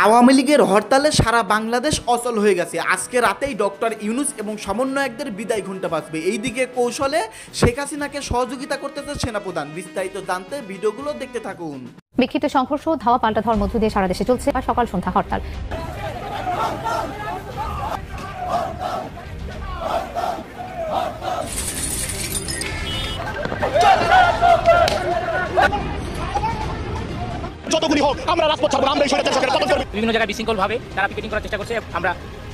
আওয়ামী লীগের হরতালে সারা বাংলাদেশ অচল হয়ে গেছে। আজকে রাতেই ডক্টর ইউনূস এবং সমন্বয়কদের বিদায় ঘণ্টা বাজবে। এইদিকে কৌশলে শেখ হাসিনাকে সহযোগিতা করতেছে সেনাপ্রধান। বিস্তারিত জানতে ভিডিওগুলো দেখতে থাকুন। বিক্ষিপ্ত সংঘর্ষ, ধাওয়া পাল্টা ধাওয়ার মধ্য দিয়ে সারা দেশে চলছে সকাল সন্ধ্যা হরতাল। যতগুলি হোক আমরা রাজপথ ছাড়বো না, আমরা এই স্বৈরাচার সরকারের পতন করব। বিভিন্ন জায়গায় বিশৃঙ্খল ভাবে তারা পিকেটিং করার চেষ্টা করছে, আমরা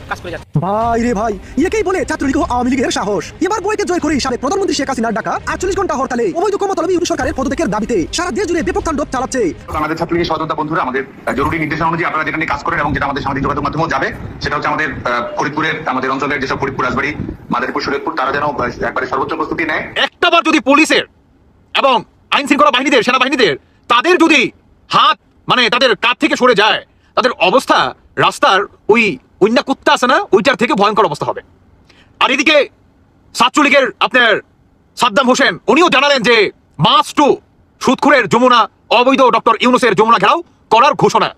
কাজ করে যাচ্ছি। ভাই রে ভাই, একেই বলে ছাত্রলীগ ও আওয়ামী লীগের সাহস। এবার বইকে জয় করে সাবেক প্রধানমন্ত্রী শেখ হাসিনার ডাকা 48 ঘন্টা হরতালে অবৈধ ক্ষমতালোভী ইউনূস সরকারের পদত্যাগের দাবিতে সারা দেশ জুড়ে ব্যাপক তাণ্ডব চালাচ্ছে। আমাদের ছাত্রলীগের সহযোদ্ধা বন্ধুরা, আমাদের জরুরি নির্দেশনা অনুযায়ী আপনারা যেটা নিয়ে কাজ করেন এবং যেটা আমাদের সামাজিক যোগাযোগ মাধ্যমেও যাবে, সেটা হচ্ছে আমাদের ফরিদপুরের আমাদের অঞ্চলের যেসব ফরিদপুর, রাজবাড়ী, মাদারীপুর, শরীয়তপুর, তারা যেন একবারে সর্বোচ্চ প্রস্তুতি নেয়। একটাবার যদি পুলিশের এবং আইন শৃঙ্খলা বাহিনীদের, সেনাবাহিনীদের তাদের যদি হাত মানে তাদের কাঁধ থেকে সরে যায়, তাদের অবস্থা রাস্তার ওই অন্য কুত্তা আছে না, ওইটার থেকে ভয়ঙ্কর অবস্থা হবে। আর এদিকে ছাত্রলীগের আপনার সাদ্দাম হোসেন উনিও জানালেন যে মাস টু সুদখোরের যমুনা, অবৈধ ডক্টর ইউনূসের যমুনা ঘেরাও করার ঘোষণা।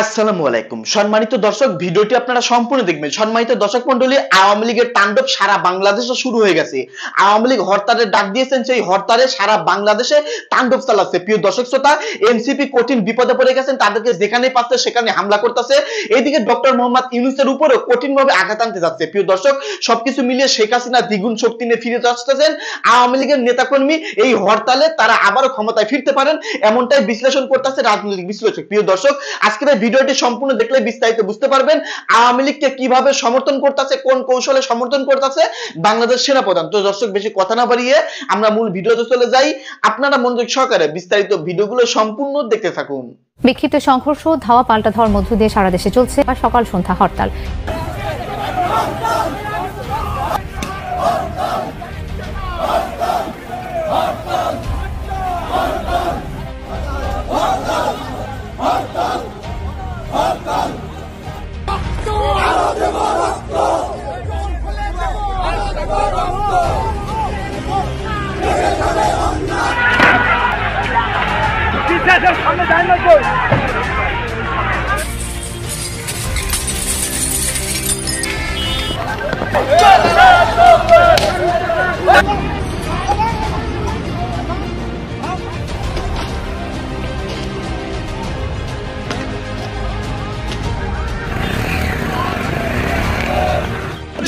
আসসালামু আলাইকুম সম্মানিত দর্শক, ভিডিওটি আপনারা সম্পূর্ণ দেখবেন। সম্মানিত দর্শক মণ্ডলী, আওয়ামী লীগের তাণ্ডব সারা বাংলাদেশে শুরু হয়ে গেছে। আওয়ামী লীগ হরতালের ডাক দিয়েছেন, সেই হরতালে সারা বাংলাদেশে তাণ্ডব চালাচ্ছে। প্রিয় দর্শক শ্রোতা, এনসিপি কঠিন বিপদে পড়ে গেছেন, তাদেরকে যেখানে পাচ্ছে সেখানে হামলা করতেছে। এইদিকে ডক্টর মোহাম্মদ ইউনূসের উপরেও কঠিনভাবে আঘাত আনতে যাচ্ছে। প্রিয় দর্শক, সবকিছু মিলিয়ে শেখ হাসিনা দ্বিগুণ শক্তি নিয়ে ফিরে আসতেছেন। আওয়ামী লীগের নেতাকর্মী এই হরতালে তারা আবারও ক্ষমতায় ফিরতে পারেন, এমনটাই বিশ্লেষণ করতেছে রাজনৈতিক বিশ্লেষক। প্রিয় দর্শক, আজকের ভিডিওটি সম্পূর্ণ দেখলে বিস্তারিত বুঝতে পারবেন আওয়ামী লীগকে কিভাবে সমর্থন করতেছে, কোন কৌশলে সমর্থন করতেছে বাংলাদেশ সেনাপ্রধান। তো দর্শক, বেশি কথা না বাড়িয়ে আমরা মূল ভিডিওতে চলে যাই। আপনারা মনোযোগ সহকারে বিস্তারিত ভিডিওগুলো সম্পূর্ণ দেখতে থাকুন। বিক্ষিপ্ত সংঘর্ষ, ধাওয়া পাল্টা ধাওয়ার মধ্য দিয়ে সারা দেশে চলছে সকাল সন্ধ্যা হরতাল।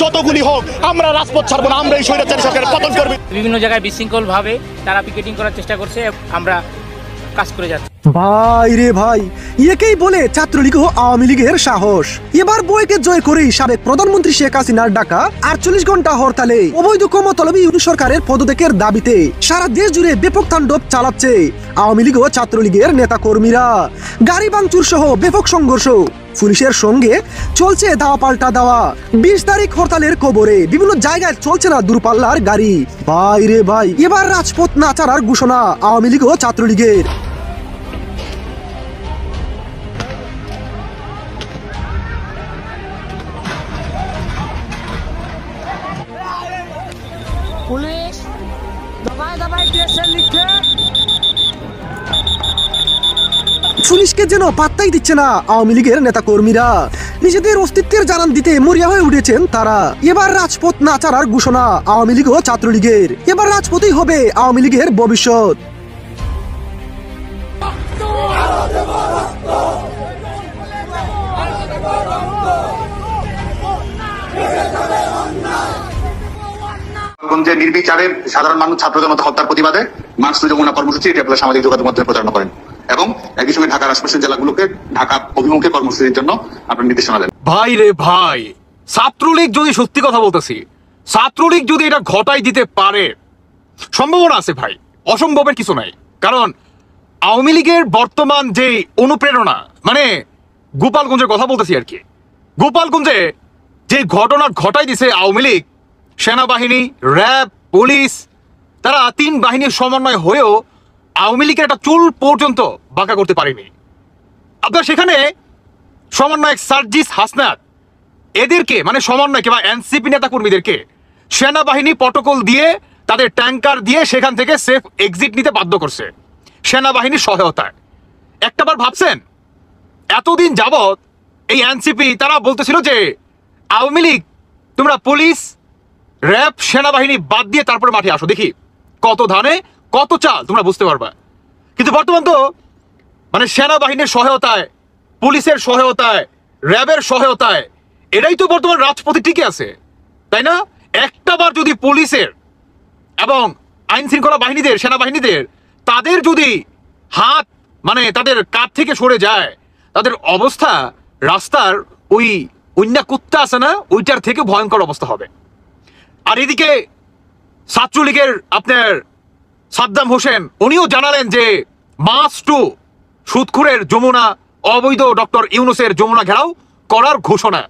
যতগুলি হোক আমরা রাজপথ ছাড়বো না, আমরা এই স্বৈরাচার সরকারের পতন করব। বিভিন্ন জায়গায় বিশৃঙ্খল ভাবে তারা পিকেটিং করার চেষ্টা করছে, আমরা কাজ করে যাচ্ছি। ভাই রে ভাই, একেই বলে ছাত্রলীগ ও আওয়ামী লীগের সাহস। এবার বইকে জয় করে সাবেক প্রধানমন্ত্রী শেখ হাসিনার ডাকা 48 ঘন্টা হরতালে অবৈধ ক্ষমতালোভী ইউনূস সরকারের পদত্যাগের দাবিতে সারা দেশ জুড়ে ব্যাপক তাণ্ডব চালাচ্ছে আওয়ামী লীগ ও ছাত্রলীগের নেতা কর্মীরা। গাড়ি ভাঙচুর সহ ব্যাপক সংঘর্ষ, পুলিশের সঙ্গে চলছে ধাওয়া পাল্টা দেওয়া। 20 তারিখ হরতালের খবরে বিভিন্ন জায়গায় চলছে না দূরপাল্লার গাড়ি। ভাই রে ভাই, এবার রাজপথ না ছাড়ার ঘোষণা আওয়ামী লীগ ও ছাত্রলীগের। পুলিশ দবাই দবাই দিয়েছে লিখে, পুলিশকে যেন পাত্তাই দিচ্ছে না আওয়ামী লীগের নেতা কর্মীরা। নিজেদের অস্তিত্বের জানান দিতে মরিয়া হয়ে উঠেছেন তারা। এবার রাজপথ না ছাড়ার ঘোষণা আওয়ামী লীগ ও ছাত্রলীগের। এবার রাজপথই হবে আওয়ামী লীগের ভবিষ্যৎ। যে নির্বিচারে সাধারণ মানুষ ছাত্র জনতা হত্যার প্রতিবাদে মার্চ টু যমুনা কর্মসূচি এটি আপনারা সামাজিক যোগাযোগ মাধ্যমে প্রচারণা করেন এবং একই সঙ্গে ঢাকার আশপাশের জেলাগুলোকে ঢাকা অভিমুখে কর্মসূচির জন্য আপনার নির্দেশনা দেন। ভাই রে ভাই, ছাত্রলীগ যদি সত্যি কথা বলতেছি, ছাত্রলীগ যদি এটা ঘটাই দিতে পারে, সম্ভাবনা আছে ভাই, অসম্ভবের কিছু নাই। কারণ আওয়ামী লীগের বর্তমান যে অনুপ্রেরণা, মানে গোপালগঞ্জের কথা বলতেছি আর কি, গোপালগঞ্জে যে ঘটনা ঘটাই দিছে আওয়ামী লীগ, সেনাবাহিনী, র্যাব, পুলিশ, তারা 3 বাহিনীর সমন্বয় হয়েও আওয়ামী লীগের একটা চুল পর্যন্ত বাঁকা করতে পারেনি। আপনার সেখানে সমন্বয়ক সার্জিস হাসনাত এদেরকে মানে সমন্বয়কে বা এনসিপি নেতা কর্মীদেরকে সেনাবাহিনী প্রটোকল দিয়ে তাদের ট্যাঙ্কার দিয়ে সেখান থেকে সেফ এক্সিট নিতে বাধ্য করছে সেনাবাহিনীর সহায়তায়। একটাবার ভাবছেন এতদিন যাবৎ এই এনসিপি তারা বলতেছিল যে আওয়ামী লীগ তোমরা পুলিশ র্যাব সেনাবাহিনী বাদ দিয়ে তারপরে মাঠে আসো, দেখি কত ধানে কত চাল তোমরা বুঝতে পারবা। কিন্তু বর্তমান তো মানে সেনাবাহিনীর সহায়তায়, পুলিশের সহায়তায়, র্যাবের সহায়তায় এটাই তো বর্তমান রাজপথে টিকে আছে, তাই না? একটাবার যদি পুলিশের এবং আইন শৃঙ্খলা বাহিনীদের, সেনাবাহিনীদের তাদের যদি হাত মানে তাদের কাঁধ থেকে সরে যায়, তাদের অবস্থা রাস্তার ওই অন্যা কুত্তা আছে না, ওইটার থেকে ভয়ঙ্কর অবস্থা হবে। আর এদিকে ছাত্রলীগের আপনার সাদ্দাম হোসেন উনিও জানালেন যে মাস টু সুদখোরের যমুনা, অবৈধ ডক্টর ইউনূসের যমুনা ঘেরাও করার ঘোষণা,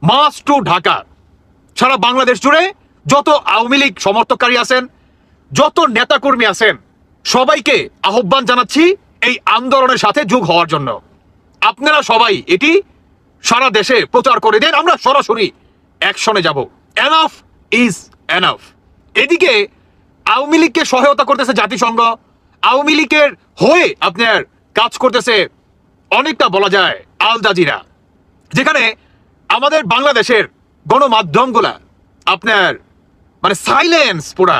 মাস টু ঢাকা। সারা বাংলাদেশ জুড়ে যত আওয়ামী লীগ সমর্থককারী আছেন, যত নেতাকর্মী আছেন, সবাইকে আহ্বান জানাচ্ছি এই আন্দোলনের সাথে যোগ হওয়ার জন্য। আপনারা সবাই এটি সারা দেশে প্রচার করে দেন, আমরা সরাসরি অ্যাকশনে যাব। Enough is enough. এদিকে আওয়ামী লীগকে সহায়তা করতেছে জাতিসংঘ, আওয়ামী লীগের হয়ে আপনার কাজ করতেছে অনেকটা বলা যায় আল জাজিরা, যেখানে আমাদের বাংলাদেশের গণমাধ্যমগুলা আপনার মানে সাইলেন্স পুরা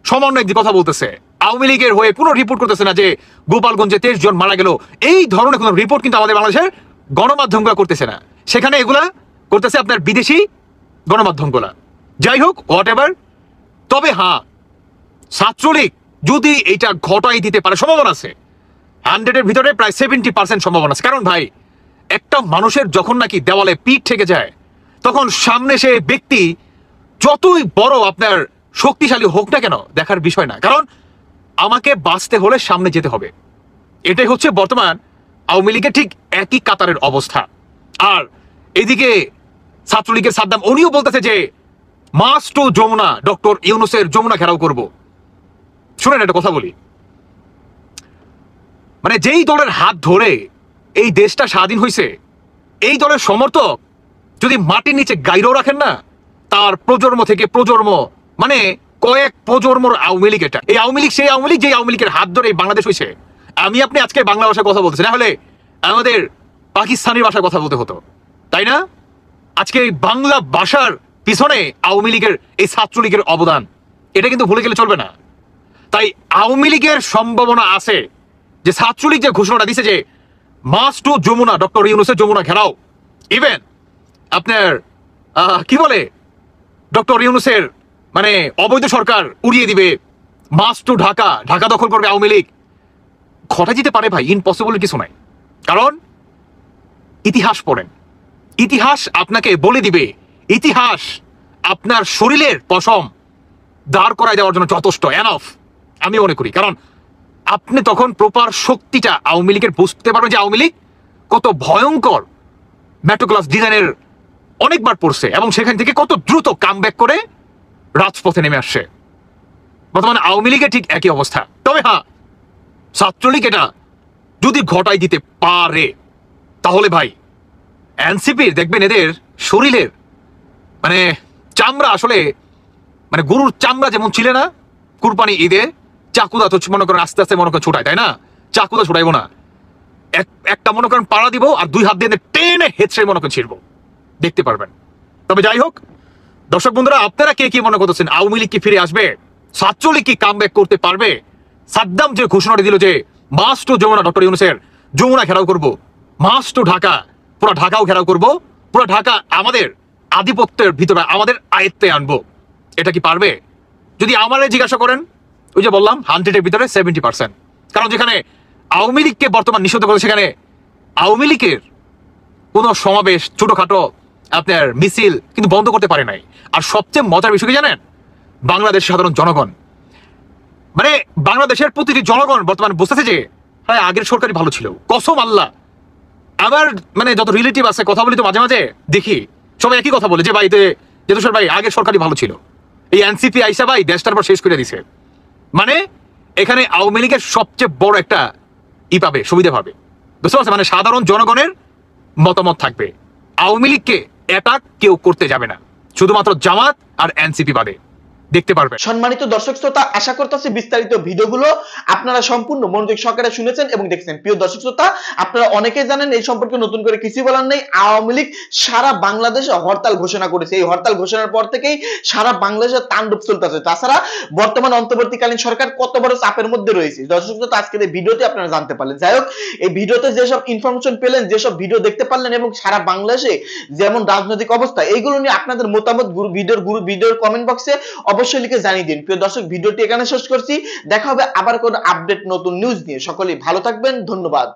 সমন্বয় একদিকে কথা বলতেছে। আওয়ামী লীগের হয়ে কোনো রিপোর্ট করতেছে না যে গোপালগঞ্জে 23 জন মারা গেল, এই ধরনের কোনো রিপোর্ট কিন্তু আমাদের বাংলাদেশের গণমাধ্যমগুলো করতেছে না। সেখানে এগুলা করতেছে আপনার বিদেশি গণমাধ্যমগুলা। যাই হোক, হোয়াট এভার। তবে হ্যাঁ, ছাত্রলীগ যদি এটা ঘটাই দিতে পারে, সম্ভাবনা আছে 100-এর ভিতরে প্রায় 70% সম্ভাবনা আছে। কারণ ভাই, একটা মানুষের যখন নাকি দেওয়ালে পিঠ থেকে যায়, তখন সামনে সে ব্যক্তি যতই বড় আপনার শক্তিশালী হোক না কেন দেখার বিষয় না, কারণ আমাকে বাঁচতে হলে সামনে যেতে হবে। এটাই হচ্ছে বর্তমান আওয়ামী লীগের ঠিক একই কাতারের অবস্থা। আর এদিকে ছাত্রলীগের সাদ্দাম উনিও বলতেছে যে মাস টু যমুনা, ডক্টর ইউনূসের যমুনা ঘেরাও করব। শুনেন একটা কথা বলি, মানে যেই দলের হাত ধরে এই দেশটা স্বাধীন হয়েছে, এই দলের সমর্থক যদি মাটির নিচে গাইরও রাখেন না, তার প্রজন্ম থেকে প্রজন্ম মানে কয়েক প্রজন্মর আওয়ামী লীগ এটা। এই আওয়ামী লীগ সেই আওয়ামী লীগ যে আওয়ামী লীগের হাত ধরে বাংলাদেশ হয়েছে। আমি আপনি আজকে বাংলা ভাষায় কথা বলতেছি, না হলে আমাদের পাকিস্তানি ভাষায় কথা বলতে হতো, তাই না? আজকে এই বাংলা ভাষার পিছনে আওয়ামী লীগের, এই ছাত্রলীগের অবদান, এটা কিন্তু ভুলে গেলে চলবে না। তাই আওয়ামী লীগের সম্ভাবনা আছে যে ছাত্রলীগ যে ঘোষণাটা দিছে যে মাস টু যমুনা, ডক্টর ইউনূসের যমুনা ঘেরাও, ইভেন আপনার কি বলে ডক্টর ইউনূসের মানে অবৈধ সরকার উড়িয়ে দিবে, মাস টু ঢাকা, ঢাকা দখল করবে আওয়ামী লীগ, ঘটা যেতে পারে ভাই, ইম্পসিবল কিছু নাই। কারণ ইতিহাস পড়েন, ইতিহাস আপনাকে বলে দিবে, ইতিহাস আপনার শরীরের পশম দাঁড় করায় দেওয়ার জন্য যথেষ্ট, এনাফ আমি মনে করি। কারণ আপনি তখন প্রপার শক্তিটা আওয়ামী লীগের বুঝতে পারবেন যে আওয়ামী লীগ কত ভয়ঙ্কর মেট্রোক্লাস ডিজাইনের অনেকবার পড়ছে এবং সেখান থেকে কত দ্রুত কামব্যাক করে রাজপথে নেমে আসছে। বর্তমানে আওয়ামী লীগের ঠিক একই অবস্থা। তবে হ্যাঁ, ছাত্রলীগ এটা যদি ঘটাই দিতে পারে, তাহলে ভাই এনসিপির দেখবেন এদের শরীরের মানে চামড়া আসলে মানে গরুর চামড়া যেমন ছিল না কুরবানি ঈদে, চাকুদা তো মনে করেন আস্তে আস্তে মনে করেন ছুটায়, তাই না? চাকুদা ছুটাইবো না, একটা মনে করেন পাড়া দিব আর 2 হাত দিয়ে টেনে হেঁচড়ে মনে করেন ছিড়বো, দেখতে পারবেন। তবে যাই হোক, দর্শক বন্ধুরা, আপনারা কে কি মনে করতেছেন? আওয়ামী লীগ কি ফিরে আসবে? ছাত্রলীগ কি কামব্যাক করতে পারবে? সাদ্দাম যে ঘোষণাটা দিল যে মাস টু যমুনা, ডক্টর ইউনূসের যমুনা ঘেরাও করব, মাস টু ঢাকা, পুরো ঢাকাও ঘেরাও করব, পুরো ঢাকা আমাদের আধিপত্যের ভিতরে আমাদের আয়ত্তে আনবো, এটা কি পারবে? যদি আমারে জিজ্ঞাসা করেন, ওই যে বললাম 100-এর ভিতরে 70%। কারণ যেখানে আওয়ামী লীগকে বর্তমান নিষিদ্ধ করে, সেখানে আওয়ামী লীগের কোনো সমাবেশ, ছোটখাটো আপনার মিছিল কিন্তু বন্ধ করতে পারে নাই। আর সবচেয়ে মজার বিষয় কি জানেন? বাংলাদেশের সাধারণ জনগণ, মানে বাংলাদেশের প্রতিটি জনগণ বর্তমানে বুঝতেছে যে হ্যাঁ, আগের সরকারই ভালো ছিল, কসম আল্লাহ। আবার মানে যত রিলেটিভ আছে কথা বলি তো মাঝে মাঝে দেখি সবাই একই কথা বলে যে ভাই যেতুষার ভাই আগের সরকারই ভালো ছিল, এই এনসিপি আইসা ভাই দেশটার পর শেষ করে দিছে। মানে এখানে আওয়ামী লীগের সবচেয়ে বড় একটা পাবে, সুবিধা পাবে, বুঝতে পারছেন? মানে সাধারণ জনগণের মতামত থাকবে, আওয়ামী লীগকে অ্যাটাক কেউ করতে যাবে না, শুধুমাত্র জামাত আর এনসিপি বাদে। দেখতে পারবেন। সম্মানিত দর্শক শ্রোতা, আশা করতেছি বিস্তারিত ভিডিওগুলো আপনারা সম্পূর্ণ মনোযোগ সহকারে শুনেছেন এবং দেখছেন। প্রিয় দর্শক শ্রোতা, আপনারা অনেকেই জানেন, এই সম্পর্কে নতুন করে কিছু বলার নেই। আওয়ামী লীগ সারা বাংলাদেশে হরতাল ঘোষণা করেছে। এই হরতাল ঘোষণার পর থেকেই সারা বাংলাদেশে তাণ্ডব চলতেছে। তাছাড়া বর্তমান অন্তর্বর্তীকালীন সরকার কত বড় চাপের মধ্যে রয়েছে, দর্শক শ্রোতা আজকের এই ভিডিওতে আপনারা জানতে পারলেন। যাই হোক, এই ভিডিওতে যেসব ইনফরমেশন পেলেন, যেসব ভিডিও দেখতে পারলেন এবং সারা বাংলাদেশে যেমন রাজনৈতিক অবস্থা, এইগুলো নিয়ে আপনাদের মতামত ভিডিওর কমেন্ট বক্সে অবশ্যই লিখে জানিয়ে দিন। প্রিয় দর্শক, ভিডিওটি এখানে শেষ করছি। দেখা হবে আবার কোনো আপডেট নতুন নিউজ নিয়ে। সকলেই ভালো থাকবেন, ধন্যবাদ।